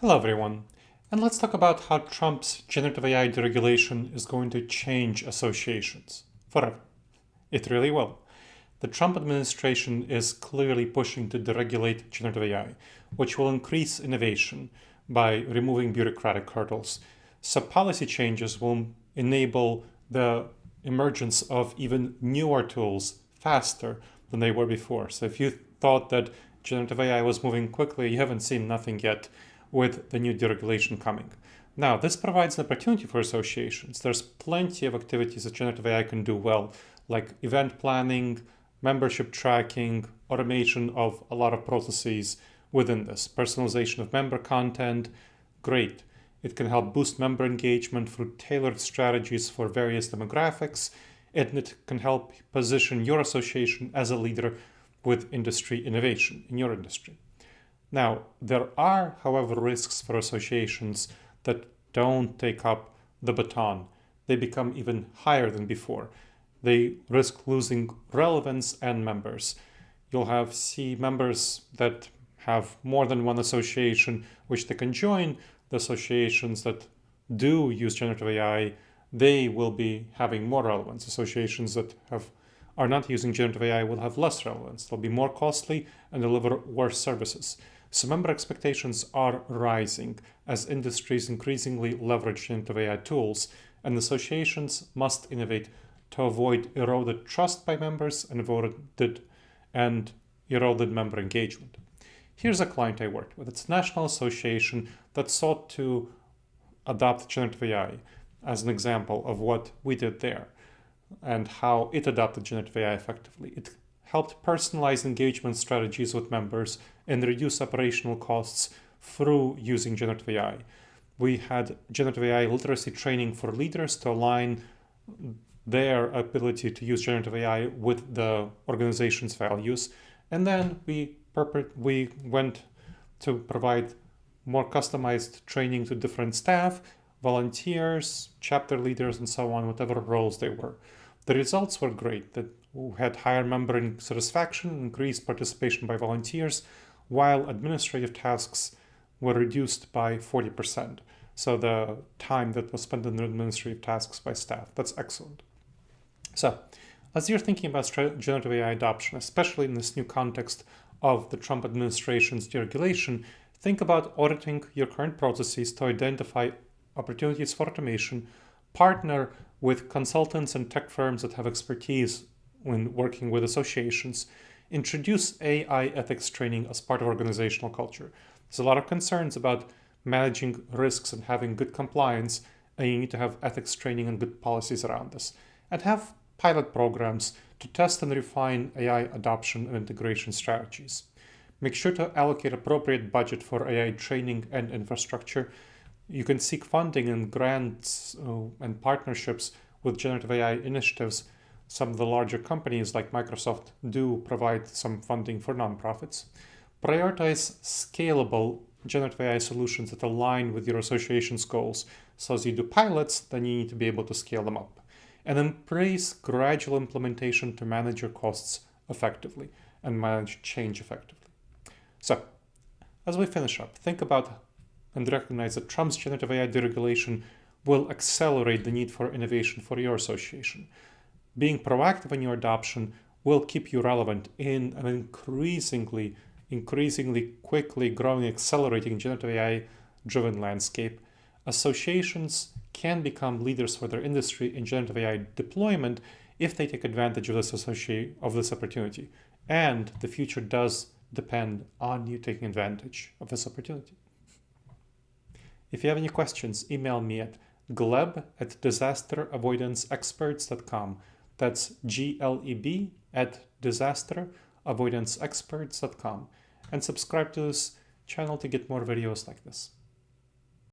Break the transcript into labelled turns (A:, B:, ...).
A: Hello everyone, and let's talk about how Trump's generative AI deregulation is going to change associations forever. It really will. The Trump administration is clearly pushing to deregulate generative AI, which will increase innovation by removing bureaucratic hurdles. So policy changes will enable the emergence of even newer tools faster than they were before. So if you thought that generative AI was moving quickly, you haven't seen nothing yet with the new deregulation coming. Now, this provides an opportunity for associations. There's plenty of activities that generative AI can do well, like event planning, membership tracking, automation of a lot of processes within this. Personalization of member content, great. It can help boost member engagement through tailored strategies for various demographics, and it can help position your association as a leader with industry innovation in your industry. Now, there are, however, risks for associations that don't take up the baton. They become even higher than before. They risk losing relevance and members. You'll see members that have more than one association which they can join. The associations that do use generative AI, they will be having more relevance. Associations that are not using generative AI will have less relevance. They'll be more costly and deliver worse services. So member expectations are rising as industries increasingly leverage generative AI tools, and associations must innovate to avoid eroded trust by members and eroded member engagement. Here's a client I worked with. It's a national association that sought to adopt generative AI as an example of what we did there and how it adopted generative AI effectively. It helped personalize engagement strategies with members and reduce operational costs through using generative AI. We had generative AI literacy training for leaders to align their ability to use generative AI with the organization's values. And then we went to provide more customized training to different staff, volunteers, chapter leaders, and so on, whatever roles they were. The results were great. That had higher member satisfaction, increased participation by volunteers, while administrative tasks were reduced by 40%. So the time that was spent on administrative tasks by staff, that's excellent. So as you're thinking about generative AI adoption, especially in this new context of the Trump administration's deregulation, think about auditing your current processes to identify opportunities for automation, partner with consultants and tech firms that have expertise when working with associations, introduce AI ethics training as part of organizational culture. There's a lot of concerns about managing risks and having good compliance, and you need to have ethics training and good policies around this. And have pilot programs to test and refine AI adoption and integration strategies. Make sure to allocate appropriate budget for AI training and infrastructure. You can seek funding and grants and partnerships with generative AI initiatives. Some of the larger companies like Microsoft do provide some funding for nonprofits. Prioritize scalable generative AI solutions that align with your association's goals. So as you do pilots, then you need to be able to scale them up. And embrace gradual implementation to manage your costs effectively and manage change effectively. So, as we finish up, think about and recognize that Trump's generative AI deregulation will accelerate the need for innovation for your association. Being proactive in your adoption will keep you relevant in an increasingly quickly growing, accelerating generative AI-driven landscape. Associations can become leaders for their industry in generative AI deployment if they take advantage of this opportunity. And the future does depend on you taking advantage of this opportunity. If you have any questions, email me at gleb@disasteravoidanceexperts.com. That's gleb@disasteravoidanceexperts.com. And subscribe to this channel to get more videos like this.